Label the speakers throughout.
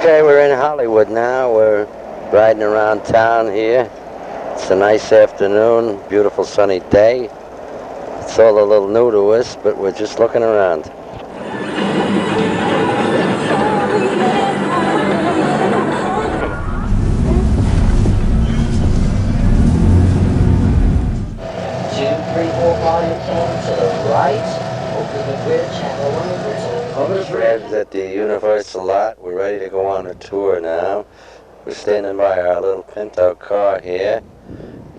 Speaker 1: Okay, we're in Hollywood now. We're riding around town here. It's a nice afternoon, beautiful sunny day. It's all a little new to us, but we're just looking around.
Speaker 2: To the right, over the bridge, channel 1.
Speaker 1: We're at the Universal lot. We're ready to go on a tour now. We're standing by our little Pinto car here.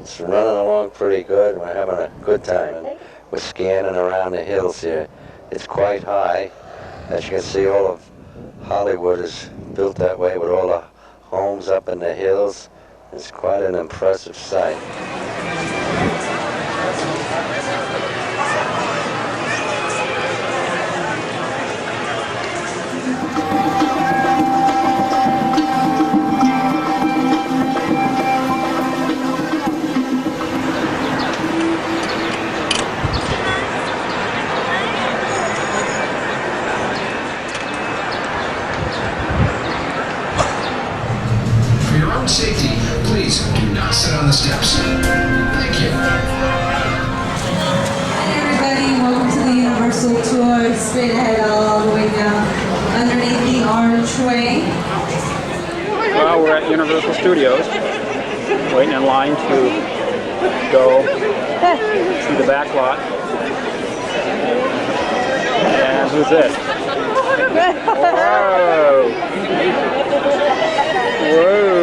Speaker 1: It's running along pretty good. We're having a good time. We're scanning around the hills here. It's quite high. As you can see, all of Hollywood is built that way with all the homes up in the hills. It's quite an impressive sight.
Speaker 3: Safety, please do not sit on the steps. Thank you.
Speaker 4: Hi everybody, welcome to the Universal Tour. Straight ahead all the way down underneath the archway.
Speaker 5: Well, we're at Universal Studios, waiting in line to go see the back lot. And who's this? Whoa! Whoa!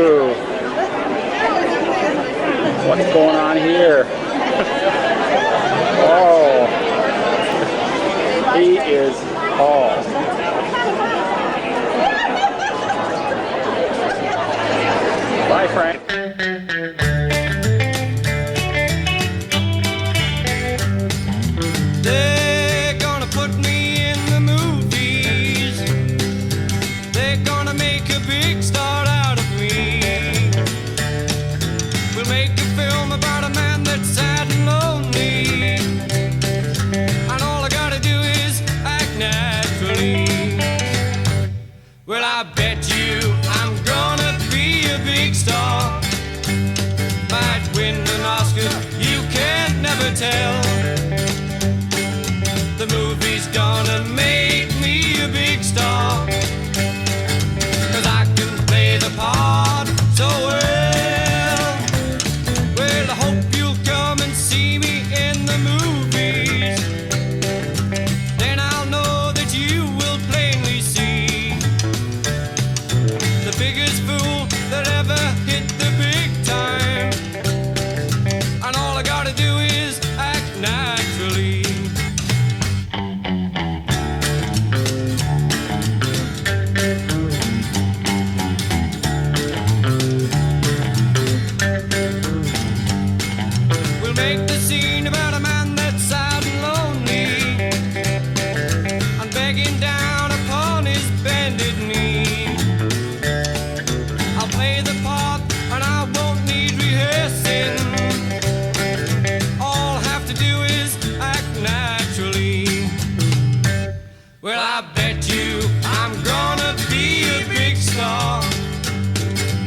Speaker 5: What's going on here? Oh! He is tall. Bye, Frank.
Speaker 6: They're gonna put me in the movies. They're gonna make a big star out of me. We'll make a film about a man that's sad and lonely, and all I gotta do is act naturally. Well, I bet you I'm gonna be a big star. Might win an Oscar, you can't never tell. The movie's gonna make me a big star, 'cause I can play the part so well. Well, I hope you'll come and see me in the movies. Then I'll know that you will plainly see the biggest fool that ever hit the big time. And all I gotta do is act naturally. We'll make the scene about a man that's sad and lonely, and begging down upon his bended knee. I'll play the part and I won't need rehearsing. All I have to do is act naturally. Well, I bet you I'm gonna be a big star.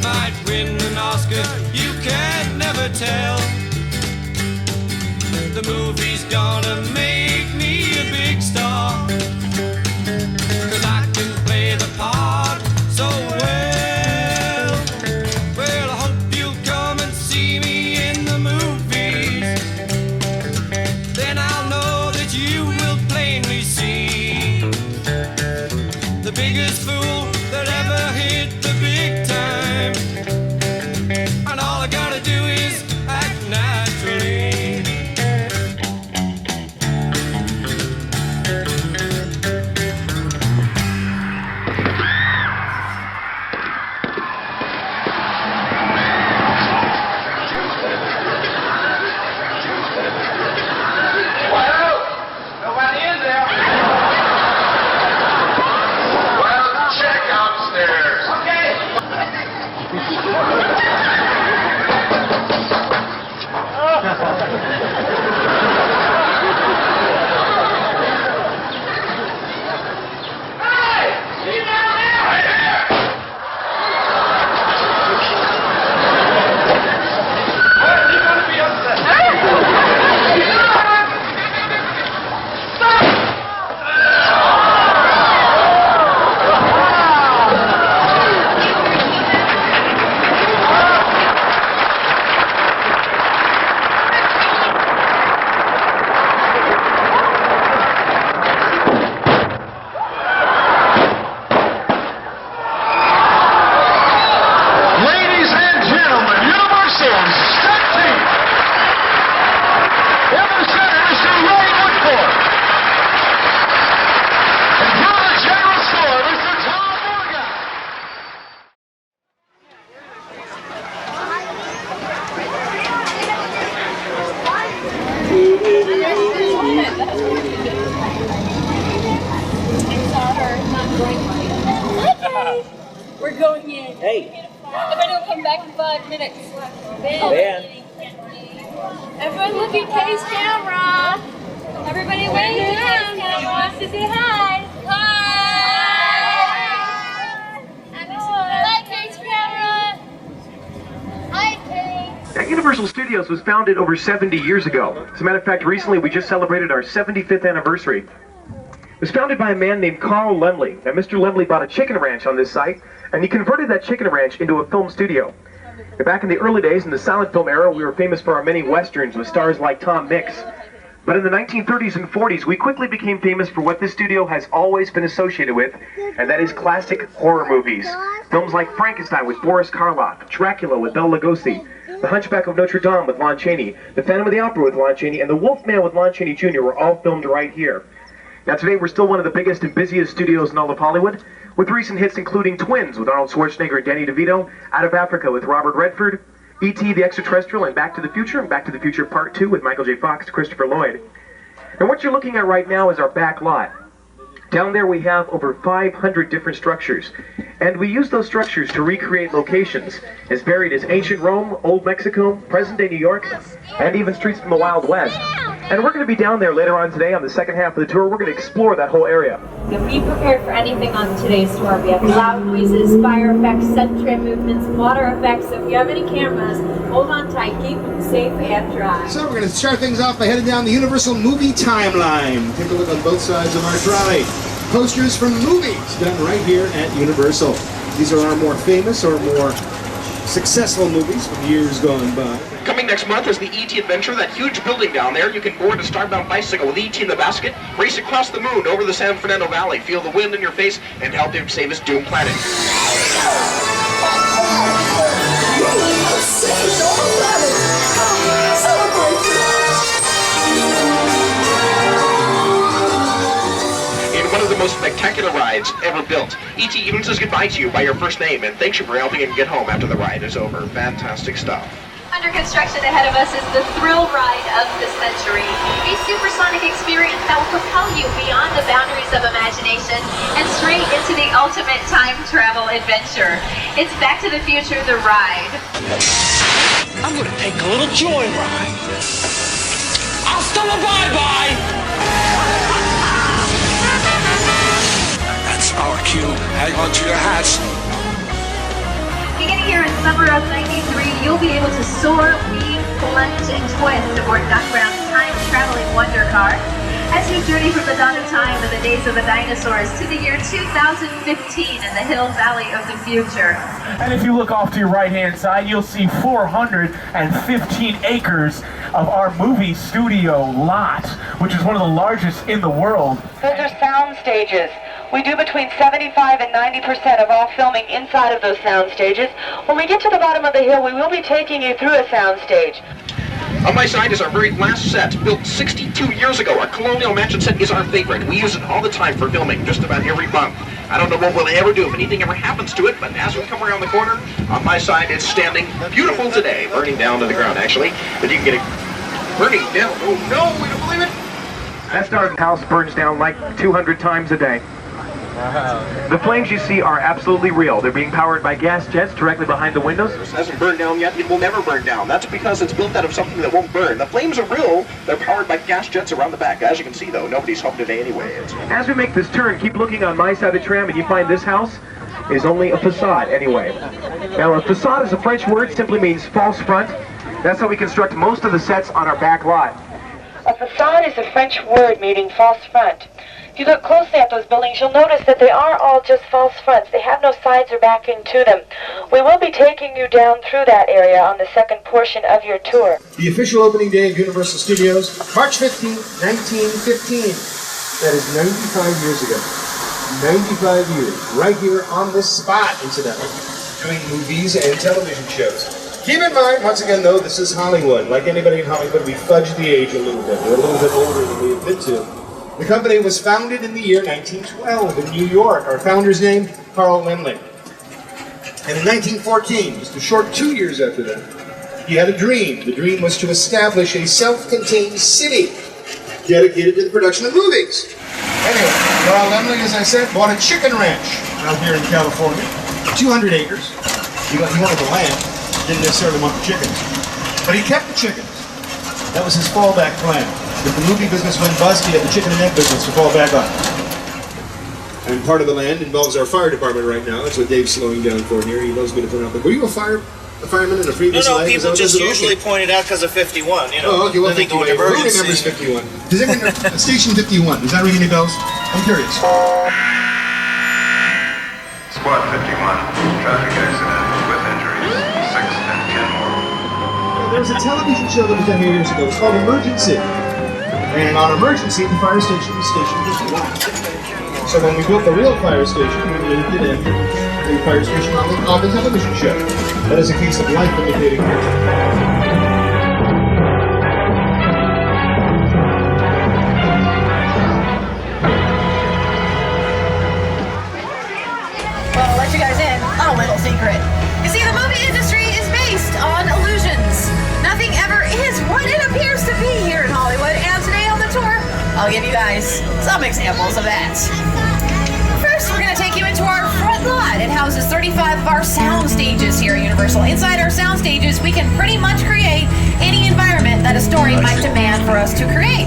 Speaker 6: Might win an Oscar, you can never tell. The movie's gonna make me a big star, 'cause I can play the part so well. Well, I hope you'll come and see me in the movies. Then I'll know that you will plainly see the biggest fool that ever hit the big time. And all I gotta do is act naturally.
Speaker 3: Nobody in there. Well,
Speaker 7: Hey, we're going in.
Speaker 2: Hey.
Speaker 7: Everybody will come back in 5 minutes.
Speaker 2: Ben.
Speaker 7: Everyone look at Kay's camera. Everybody wave to Kay's camera. Wants to say hi. Hi. Hi, Kay's camera. Hi, Kay.
Speaker 8: Now, Universal Studios was founded over 70 years ago. As a matter of fact, recently we just celebrated our 75th anniversary. It was founded by a man named Carl Laemmle. Now, Mr. Laemmle bought a chicken ranch on this site, and he converted that chicken ranch into a film studio. Now, back in the early days, in the silent film era, we were famous for our many westerns with stars like Tom Mix. But in the 1930s and 40s, we quickly became famous for what this studio has always been associated with, and that is classic horror movies. Films like Frankenstein with Boris Karloff, Dracula with Bela Lugosi, The Hunchback of Notre Dame with Lon Chaney, The Phantom of the Opera with Lon Chaney, and The Wolfman with Lon Chaney Jr. were all filmed right here. Now today we're still one of the biggest and busiest studios in all of Hollywood, with recent hits including Twins with Arnold Schwarzenegger and Danny DeVito, Out of Africa with Robert Redford, E.T. the Extraterrestrial, and Back to the Future, and Back to the Future Part 2 with Michael J. Fox and Christopher Lloyd. And what you're looking at right now is our back lot. Down there we have over 500 different structures, and we use those structures to recreate locations as varied as ancient Rome, old Mexico, present-day New York, and even streets from the Wild West. And we're going to be down there later on today on the second half of the tour. We're going to explore that whole area.
Speaker 9: Now be prepared for anything on today's tour. We have loud noises, fire effects, set trim movements, water effects. So if you have any cameras, hold on tight, keep them safe and dry.
Speaker 10: So we're going to start things off by heading down the Universal movie timeline. Take a look on both sides of our trolley. Posters from movies done right here at Universal. These are our more famous or more successful movies from years gone by.
Speaker 11: Coming next month is the E.T. Adventure, that huge building down there. You can board a starbound bicycle with E.T. in the basket, race across the moon over the San Fernando Valley, feel the wind in your face, and help him save his doomed planet. In one of the most spectacular rides ever built, E.T. even says goodbye to you by your first name and thanks you for helping him get home after the ride is over. Fantastic stuff.
Speaker 12: Under construction ahead of us is the thrill ride of the century, a supersonic experience that will propel you beyond the boundaries of imagination and straight into the ultimate time travel adventure. It's Back to the Future, the ride.
Speaker 6: I'm gonna take a little joyride. Hasta la bye-bye! That's our cue. Hang on to your hats.
Speaker 12: Beginning here in summer of '93, you'll be able to soar, weave, plunge, and twist aboard Doc Brown's time-traveling wonder car as you journey from the dawn of time and the days of the dinosaurs to the year 2015 in the Hill Valley of the future.
Speaker 8: And if you look off to your right-hand side, you'll see 415 acres of our movie studio lot, which is one of the largest in the world.
Speaker 13: Those are sound stages. We do between 75 and 90% of all filming inside of those sound stages. When we get to the bottom of the hill, we will be taking you through a sound stage.
Speaker 11: On my side is our very last set, built 62 years ago. Our Colonial Mansion set is our favorite. We use it all the time for filming, just about every month. I don't know what we'll ever do if anything ever happens to it, but as we come around the corner, on my side it's standing beautiful today, burning down to the ground actually, but you can get it burning down. Oh no, we don't believe it.
Speaker 8: That star's house burns down like 200 times a day. The flames you see are absolutely real. They're being powered by gas jets directly behind the windows.
Speaker 11: It hasn't burned down yet. It will never burn down. That's because it's built out of something that won't burn. The flames are real. They're powered by gas jets around the back. As you can see, though, nobody's home today anyway.
Speaker 8: As we make this turn, keep looking on my side of the tram, and you find this house is only a facade anyway. Now, a facade is a French word, simply means false front. That's how we construct most of the sets on our back lot.
Speaker 13: A facade is a French word meaning false front. If you look closely at those buildings, you'll notice that they are all just false fronts. They have no sides or backing to them. We will be taking you down through that area on the second portion of your tour.
Speaker 10: The official opening day of Universal Studios, March 15, 1915. That is 95 years ago. 95 years, right here on this spot, incidentally, doing movies and television shows. Keep in mind, once again, though, this is Hollywood. Like anybody in Hollywood, we fudge the age a little bit. We're a little bit older than we admit to. The company was founded in the year 1912 in New York. Our founder's name, Carl Laemmle. And in 1914, just a short 2 years after that, he had a dream. The dream was to establish a self-contained city dedicated to the production of movies. Anyway, Carl Lemley, as I said, bought a chicken ranch out here in California, 200 acres. He wanted the land, didn't necessarily want the chickens. But he kept the chickens. That was his fallback plan. If the movie business went bust, he had the chicken and egg business to fall back on. And part of the land involves our fire department right now. That's what Dave's slowing down for here. He loves me to point out. Were you a fireman in a previous life?
Speaker 14: No, people just usually point it out because of 51, you know.
Speaker 10: Oh, okay, well,
Speaker 14: 51.
Speaker 10: Who remembers 51? Does anyone know Station 51? Does that ring any bells? I'm curious.
Speaker 15: Squad 51, traffic accident with injuries, 6 and 10 more.
Speaker 10: There was a television show that was done here years ago. It was called Emergency. And on Emergency, the fire station was Station 51. So when we built the real fire station, we moved it in the fire station on the television show. That is a case of life imitating here.
Speaker 16: Well, I'll let you guys in on a little secret. You see, the movie industry is based on illusions. Nothing ever is what it appears to be here in Hollywood, and today on the tour, I'll give you guys some examples of that. First, we're going to take you into our front lot. It houses 35 of our sound stages here at Universal. Inside our sound stages, we can pretty much create any environment that a story might demand for us to create.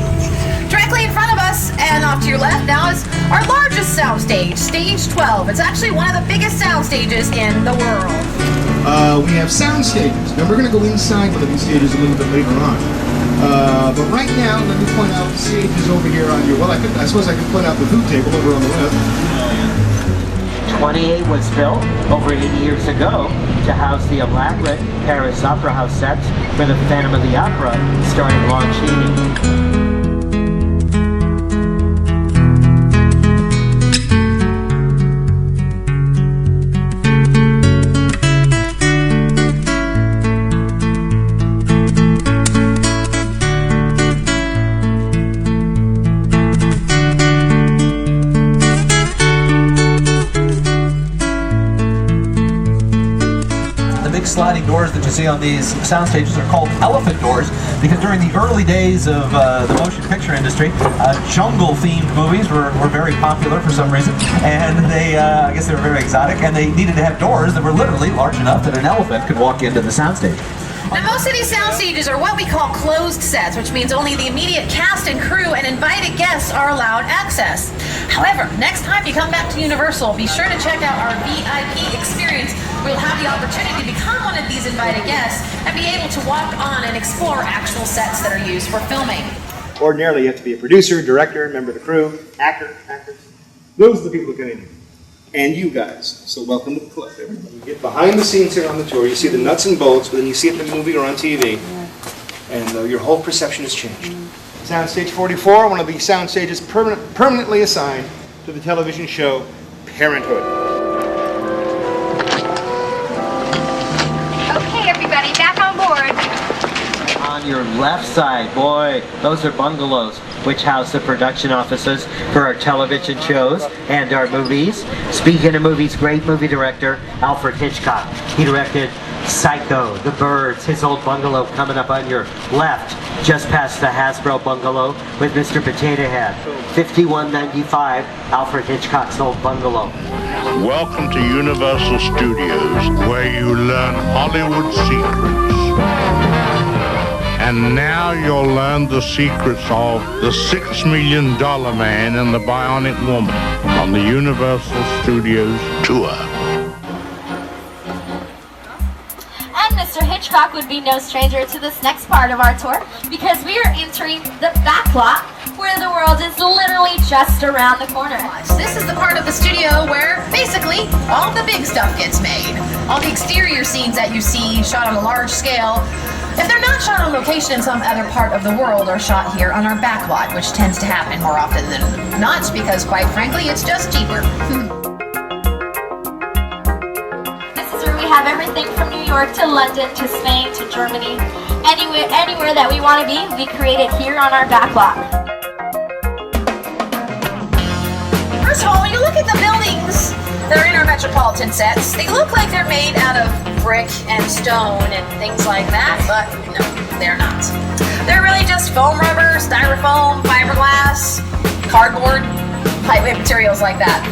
Speaker 16: Directly in front of us and off to your left now is our largest sound stage, Stage 12. It's actually one of the biggest sound stages in the world.
Speaker 10: We have sound stages. Now we're going to go inside one of these stages a little bit later on. But right now, let me point out the stages over here on your, I suppose I could point out the food table over on the left.
Speaker 17: 28 was built over 80 years ago to house the elaborate Paris Opera House sets for the Phantom of the Opera starring Lon Chaney.
Speaker 18: Sliding doors that you see on these sound stages are called elephant doors because during the early days of the motion picture industry, jungle-themed movies were very popular for some reason, and they, I guess they were very exotic, and they needed to have doors that were literally large enough that an elephant could walk into the soundstage.
Speaker 16: Now, most of these sound stages are what we call closed sets, which means only the immediate cast and crew and invited guests are allowed access. However, next time you come back to Universal, be sure to check out our VIP experience. We'll have the opportunity to become one of these invited guests and be able to walk on and explore actual sets that are used for filming.
Speaker 10: Ordinarily, you have to be a producer, director, member of the crew, actor. Those are the people that come in here. And you guys. So welcome to the club, everybody. You get behind the scenes here on the tour. You see the nuts and bolts, but then you see it in the movie or on TV. And your whole perception has changed. Soundstage 44, one of the sound stages permanently assigned to the television show Parenthood.
Speaker 12: Okay, everybody, back on board.
Speaker 17: On your left side, boy, those are bungalows, which house the production offices for our television shows and our movies. Speaking of movies, great movie director, Alfred Hitchcock. He directed Psycho, The Birds, his old bungalow coming up on your left, just past the Hasbro bungalow with Mr. Potato Head. 5195, Alfred Hitchcock's old bungalow.
Speaker 19: Welcome to Universal Studios, where you learn Hollywood secrets. And now you'll learn the secrets of the $6 Million Man and the Bionic Woman on the Universal Studios tour.
Speaker 9: And Mr. Hitchcock would be no stranger to this next part of our tour because we are entering the back lot where the world is literally just around the corner.
Speaker 16: This is the part of the studio where basically all the big stuff gets made. All the exterior scenes that you see shot on a large scale, if they're not shot on location in some other part of the world, are shot here on our back lot, which tends to happen more often than not because, quite frankly, it's just cheaper.
Speaker 9: This is where we have everything from New York to London to Spain to Germany. Anywhere that we want to be, we create it here on our back lot.
Speaker 16: First of all, when you look at the buildings that are in our Metropolitan sets, they look like they're made out of brick and stone and things like that, but no, they're not. They're really just foam rubber, styrofoam, fiberglass, cardboard, lightweight materials like that.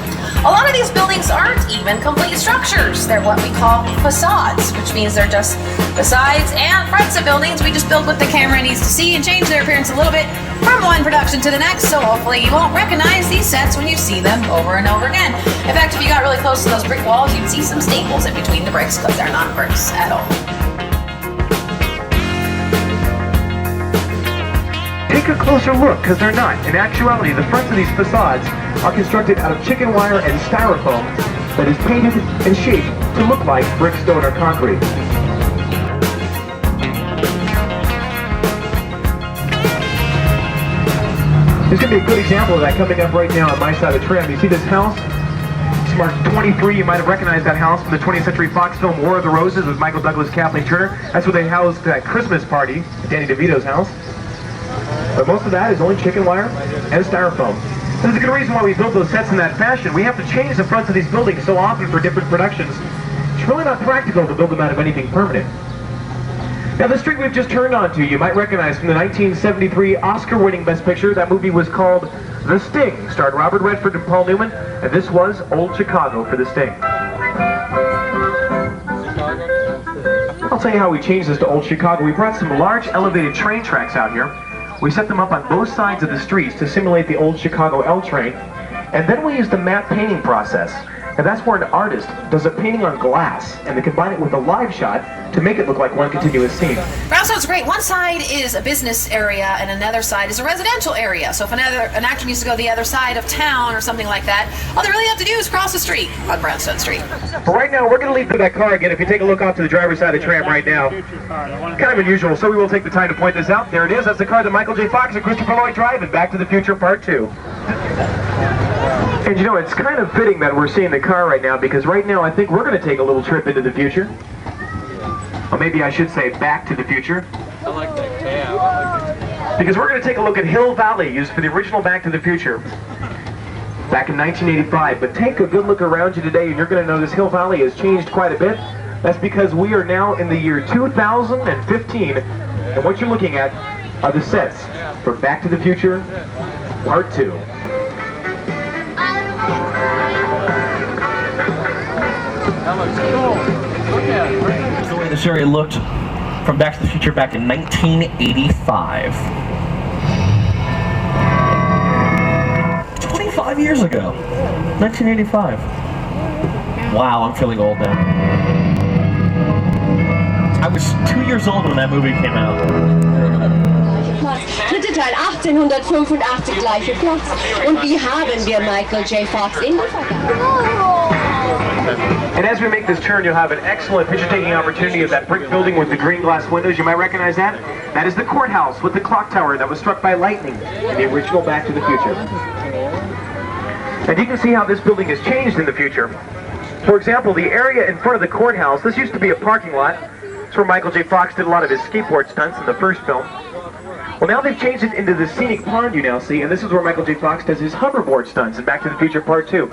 Speaker 16: A lot of these buildings aren't even complete structures. They're what we call facades, which means they're just the sides and fronts of buildings we just build what the camera needs to see and change their appearance a little bit from one production to the next, so hopefully you won't recognize these sets when you see them over and over again. In fact, if you got really close to those brick walls, you'd see some staples in between the bricks because they're not bricks at all.
Speaker 8: Take a closer look, because they're not. In actuality, the fronts of these facades are constructed out of chicken wire and styrofoam that is painted and shaped to look like brick, stone, or concrete. There's going to be a good example of that coming up right now on my side of the tram. You see this house? It's marked 23. You might have recognized that house from the 20th Century Fox film War of the Roses with Michael Douglas, Kathleen Turner. That's where they housed that Christmas party at Danny DeVito's house. But most of that is only chicken wire and styrofoam. There's a good reason why we build those sets in that fashion. We have to change the fronts of these buildings so often for different productions. It's really not practical to build them out of anything permanent. Now, the street we've just turned onto, you might recognize from the 1973 Oscar-winning Best Picture. That movie was called The Sting, starred Robert Redford and Paul Newman, and this was Old Chicago for The Sting. I'll tell you how we changed this to Old Chicago. We brought some large elevated train tracks out here. We set them up on both sides of the streets to simulate the old Chicago L train, and then we used the matte painting process. And that's where an artist does a painting on glass, and they combine it with a live shot to make it look like one continuous scene.
Speaker 16: Brownstone's great. One side is a business area, and another side is a residential area. So if an actor needs to go the other side of town or something like that, all they really have to do is cross the street on Brownstone Street.
Speaker 8: For right now, we're going to leave through that car again. If you take a look off to the driver's side of the tram right now, kind of unusual, so we will take the time to point this out. There it is. That's the car that Michael J. Fox and Christopher Lloyd drive in Back to the Future Part 2. And you know, it's kind of fitting that we're seeing the car right now, because right now I think we're going to take a little trip into the future. Or maybe I should say Back to the Future.
Speaker 5: I like that cab.
Speaker 8: Because we're going to take a look at Hill Valley, used for the original Back to the Future back in 1985. But take a good look around you today, and you're going to notice Hill Valley has changed quite a bit. That's because we are now in the year 2015, and what you're looking at are the sets for Back to the Future Part 2.
Speaker 5: That looks cool. Look at it.
Speaker 20: That's the way this area looked from Back to the Future back in 1985. 25 years ago. 1985. Wow, I'm feeling old now. I was 2 years old when that movie came out.
Speaker 21: Dritte Teil 1885 gleiche Platz. Und wie haben wir Michael J. Fox in die Vergangenheit?
Speaker 8: And as we make this turn, you'll have an excellent picture-taking opportunity of that brick building with the green glass windows. You might recognize that. That is the courthouse with the clock tower that was struck by lightning in the original Back to the Future. And you can see how this building has changed in the future. For example, the area in front of the courthouse, this used to be a parking lot. It's where Michael J. Fox did a lot of his skateboard stunts in the first film. Well, now they've changed it into the scenic pond you now see, and this is where Michael J. Fox does his hoverboard stunts in Back to the Future Part 2. You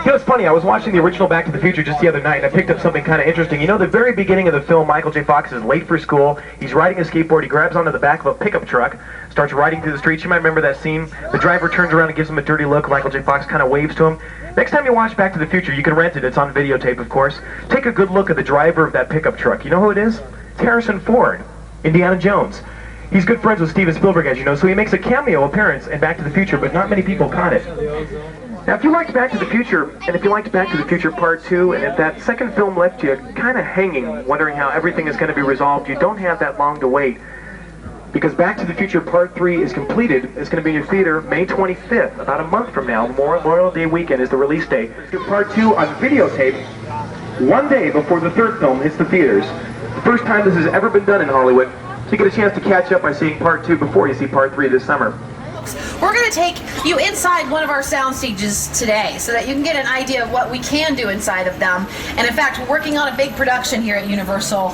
Speaker 8: know, it's funny, I was watching the original Back to the Future just the other night, and I picked up something kind of interesting. You know, the very beginning of the film, Michael J. Fox is late for school, he's riding a skateboard, he grabs onto the back of a pickup truck, starts riding through the streets. You might remember that scene. The driver turns around and gives him a dirty look. Michael J. Fox kind of waves to him. Next time you watch Back to the Future, you can rent it. It's on videotape, of course. Take a good look at the driver of that pickup truck. You know who it is? It's Harrison Ford, Indiana Jones. He's good friends with Steven Spielberg, as you know, so he makes a cameo appearance in Back to the Future, but not many people caught it. Now, if you liked Back to the Future, and if you liked Back to the Future Part 2, and if that second film left you kind of hanging, wondering how everything is going to be resolved, you don't have that long to wait. Because Back to the Future Part 3 is completed. It's going to be in your theater May 25th, about a month from now. Memorial Day weekend is the release date. Part 2 on videotape, one day before the third film hits the theaters. The first time this has ever been done in Hollywood. So you get a chance to catch up by seeing Part 2 before you see Part 3 this summer.
Speaker 16: We're going to take you inside one of our sound stages today so that you can get an idea of what we can do inside of them. And in fact, we're working on a big production here at Universal.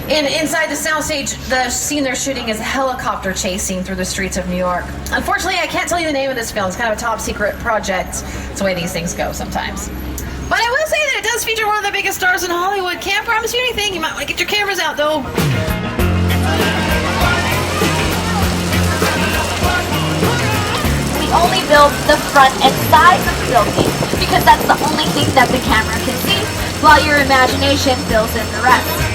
Speaker 16: And inside the soundstage, the scene they're shooting is a helicopter chasing through the streets of New York. Unfortunately, I can't tell you the name of this film. It's kind of a top secret project. It's the way these things go sometimes. But I will say that it does feature one of the biggest stars in Hollywood. Can't promise you anything. You might want to get your cameras out, though.
Speaker 9: only build the front and sides of the building because that's the only thing that the camera can see, while your imagination fills in the rest.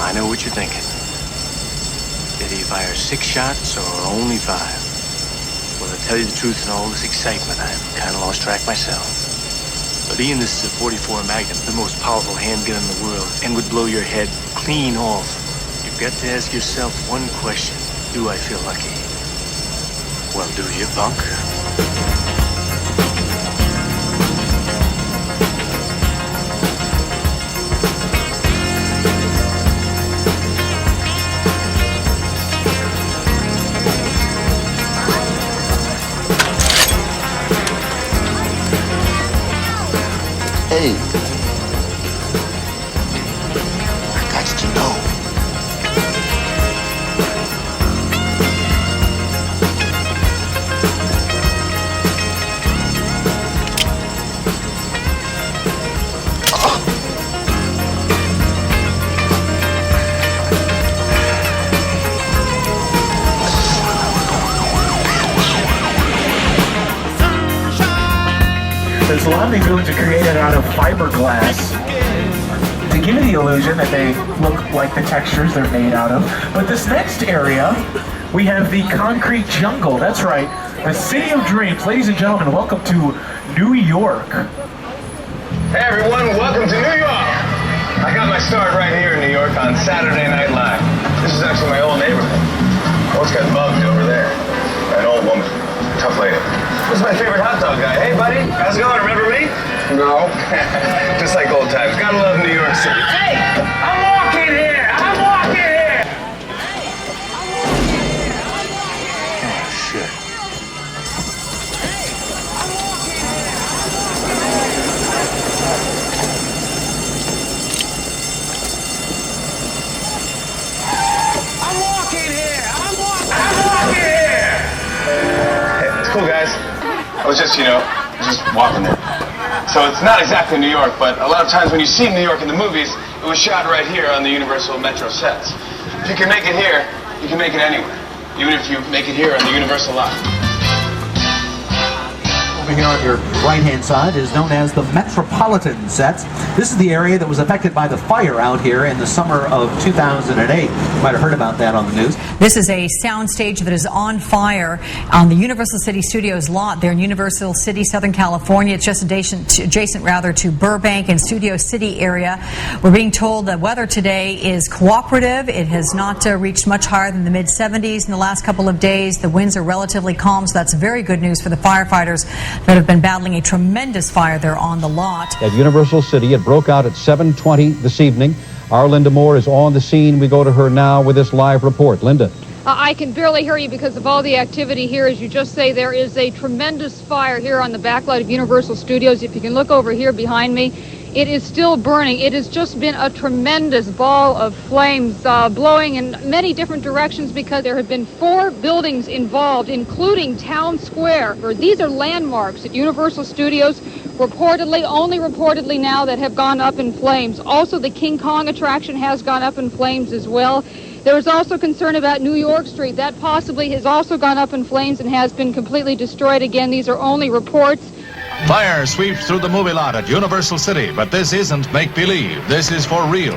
Speaker 1: I know what you're thinking. Did he fire 6 shots or only 5? Well, to tell you the truth, in all this excitement, I've kind of lost track myself. But Ian, this is a 44 Magnum, the most powerful handgun in the world, and would blow your head clean off. You've got to ask yourself one question. Do I feel lucky? Well, do you, punk? Hey, I got to know.
Speaker 18: There's a lot of these buildings are created out of fiberglass to give you the illusion that they look like the textures they're made out of. But this next area, we have the concrete jungle. That's right, the city of dreams. Ladies and gentlemen, welcome to New York.
Speaker 22: Hey everyone, welcome to New York. I got my start right here in New York on Saturday Night Live. This is actually my old neighborhood. What's got mugged over there? An old woman, tough lady. This is my favorite hot dog guy. Hey, buddy, how's it going? Remember me? No. Just like old times. Gotta love New York City. Hey, I'm walking here. I'm walking here.
Speaker 1: Oh, shit.
Speaker 22: I'm walking here. I'm walking here. Hey, it's cool, guys. I was just, just walking there. So it's not exactly New York, but a lot of times when you see New York in the movies, it was shot right here on the Universal Metro sets. If you can make it here, you can make it anywhere. Even if you make it here on the Universal lot.
Speaker 18: Over here on your right-hand side is known as the Metropolitan Sets. This is the area that was affected by the fire out here in the summer of 2008. You might have heard about that on the news.
Speaker 23: This is a soundstage that is on fire on the Universal City Studios lot there in Universal City, Southern California. It's just adjacent to Burbank and Studio City area. We're being told that weather today is cooperative. It has not reached much higher than the mid-70s in the last couple of days. The winds are relatively calm, so that's very good news for the firefighters that have been battling a tremendous fire there on the lot.
Speaker 24: At Universal City, it broke out at 7:20 this evening. Our Linda Moore is on the scene. We go to her now with this live report. Linda.
Speaker 25: I can barely hear you because of all the activity here. As you just say, there is a tremendous fire here on the backlight of Universal Studios. If you can look over here behind me, it is still burning. It has just been a tremendous ball of flames blowing in many different directions because there have been 4 buildings involved, including Town Square. These are landmarks at Universal Studios, only reportedly now, that have gone up in flames. Also, the King Kong attraction has gone up in flames as well. There is also concern about New York Street. That possibly has also gone up in flames and has been completely destroyed. Again, these are only reports.
Speaker 26: Fire sweeps through the movie lot at Universal City, but this isn't make-believe. This is for real.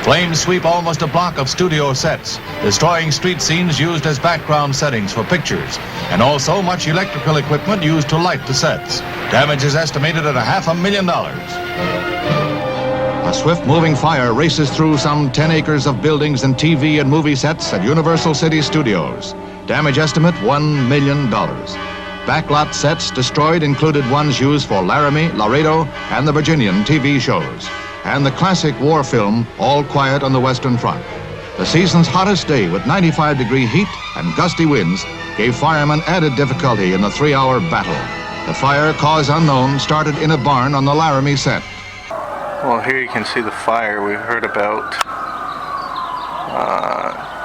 Speaker 26: Flames sweep almost a block of studio sets, destroying street scenes used as background settings for pictures, and also much electrical equipment used to light the sets. Damage is estimated at $500,000. A swift-moving fire races through some 10 acres of buildings and TV and movie sets at Universal City Studios. Damage estimate $1 million. Backlot sets destroyed included ones used for Laramie, Laredo, and the Virginian TV shows, and the classic war film, All Quiet on the Western Front. The season's hottest day with 95-degree heat and gusty winds gave firemen added difficulty in the 3-hour battle. The fire, cause unknown, started in a barn on the Laramie set.
Speaker 15: Well, here you can see the fire we heard about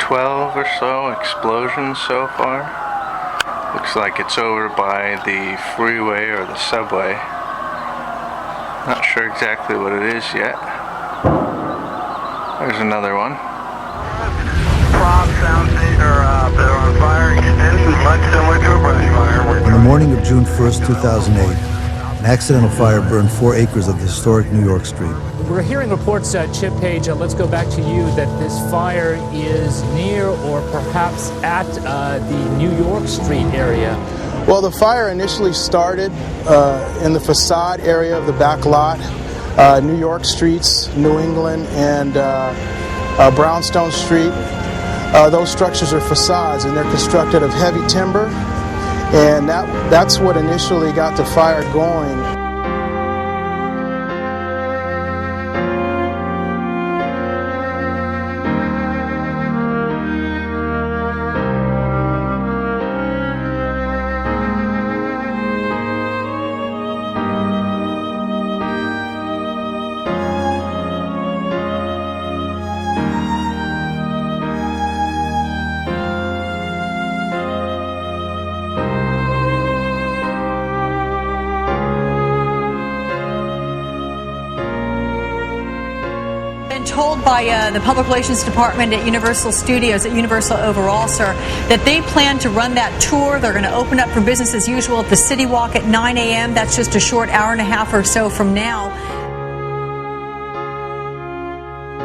Speaker 2: 12 or so explosions so far. Looks like it's over by the freeway or the subway. Not sure exactly what it is yet. There's another one.
Speaker 3: On the morning of June 1st, 2008, an accidental fire burned 4 acres of the historic New York Street.
Speaker 4: We're hearing reports, Chip Page, let's go back to you, that this fire is near or perhaps at the New York Street area.
Speaker 6: Well, the fire initially started in the facade area of the back lot, New York Streets, New England, and Brownstone Street. Those structures are facades, and they're constructed of heavy timber, and that's what initially got the fire going.
Speaker 23: Told by the Public Relations Department at Universal Studios, at Universal overall, sir, that they plan to run that tour. They're going to open up for business as usual at the City Walk at 9 a.m. That's just a short hour and a half or so from now.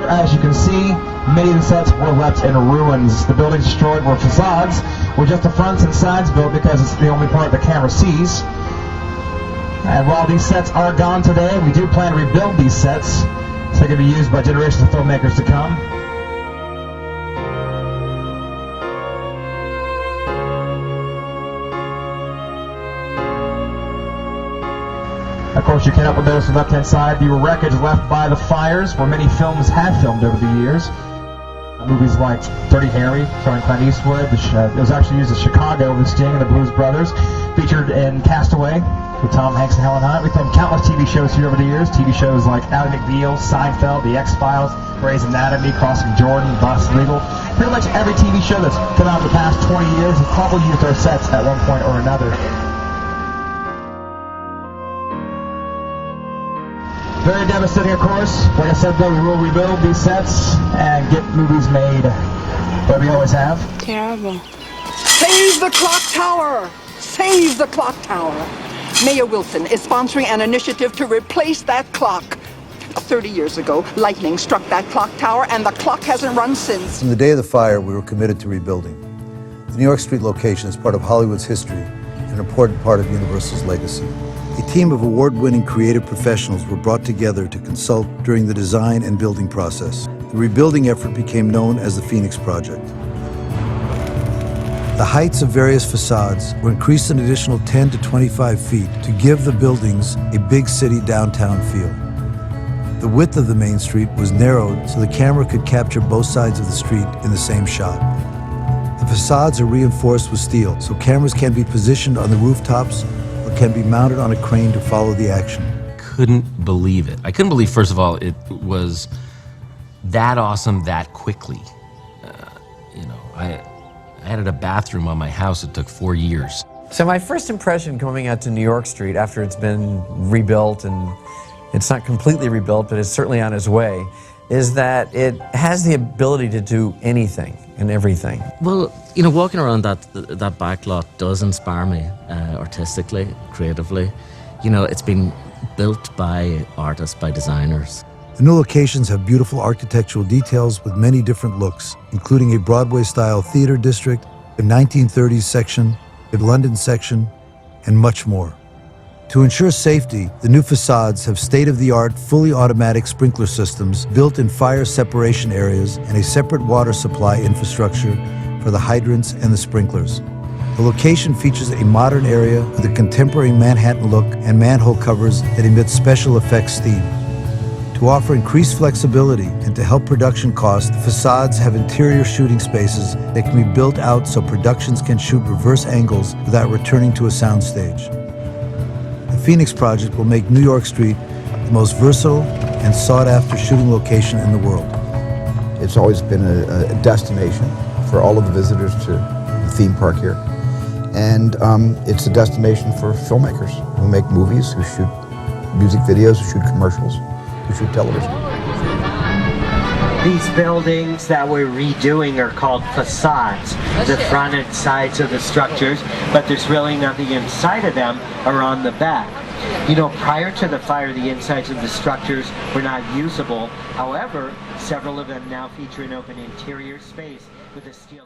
Speaker 18: As you can see, many of the sets were left in ruins. The buildings destroyed were facades, with just the fronts and sides built because it's the only part the camera sees. And while these sets are gone today, we do plan to rebuild these sets so they can be used by generations of filmmakers to come. Of course, you cannot notice the left-hand side the wreckage left by the fires, where many films have filmed over the years. Movies like Dirty Harry, starring Clint Eastwood. It was actually used in Chicago with Sting and the Blues Brothers. Featured in Castaway with Tom Hanks and Helen Hunt. We've done countless TV shows here over the years. TV shows like Ally McBeal, Seinfeld, The X-Files, Grey's Anatomy, Crossing Jordan, Boss Legal. Pretty much every TV show that's come out in the past 20 years has probably used our sets at one point or another. Very devastating, of course. Like I said, though, we will rebuild these sets and get movies made, but we always have.
Speaker 7: Terrible. Save the clock tower! Save the clock tower! Mayor Wilson is sponsoring an initiative to replace that clock. 30 years ago, lightning struck that clock tower, and the clock hasn't run since.
Speaker 3: From the day of the fire, we were committed to rebuilding. The New York Street location is part of Hollywood's history and an important part of Universal's legacy. A team of award-winning creative professionals were brought together to consult during the design and building process. The rebuilding effort became known as the Phoenix Project. The heights of various facades were increased an additional 10 to 25 feet to give the buildings a big city downtown feel. The width of the main street was narrowed so the camera could capture both sides of the street in the same shot. The facades are reinforced with steel, so cameras can be positioned on the rooftops or can be mounted on a crane to follow the action.
Speaker 11: Couldn't believe it. I couldn't believe, first of all, it was that awesome that quickly. I added a bathroom on my house. It took 4 years.
Speaker 27: So my first impression coming out to New York Street after it's been rebuilt, and it's not completely rebuilt, but it's certainly on its way, is that it has the ability to do anything and everything.
Speaker 28: Well, you know, walking around that back lot does inspire me artistically, creatively. You know, it's been built by artists, by designers.
Speaker 3: The new locations have beautiful architectural details with many different looks, including a Broadway-style theater district, a 1930s section, a London section, and much more. To ensure safety, the new facades have state-of-the-art, fully automatic sprinkler systems built in fire separation areas and a separate water supply infrastructure for the hydrants and the sprinklers. The location features a modern area with a contemporary Manhattan look and manhole covers that emit special effects steam. To offer increased flexibility and to help production costs, the facades have interior shooting spaces that can be built out so productions can shoot reverse angles without returning to a soundstage. The Phoenix Project will make New York Street the most versatile and sought-after shooting location in the world.
Speaker 5: It's always been a destination for all of the visitors to the theme park here. And it's a destination for filmmakers who make movies, who shoot music videos, who shoot commercials, who shoot television.
Speaker 10: These buildings that we're redoing are called facades, the front and sides of the structures, but there's really nothing inside of them or on the back. You know, prior to the fire, the insides of the structures were not usable. However, several of them now feature an open interior space with a steel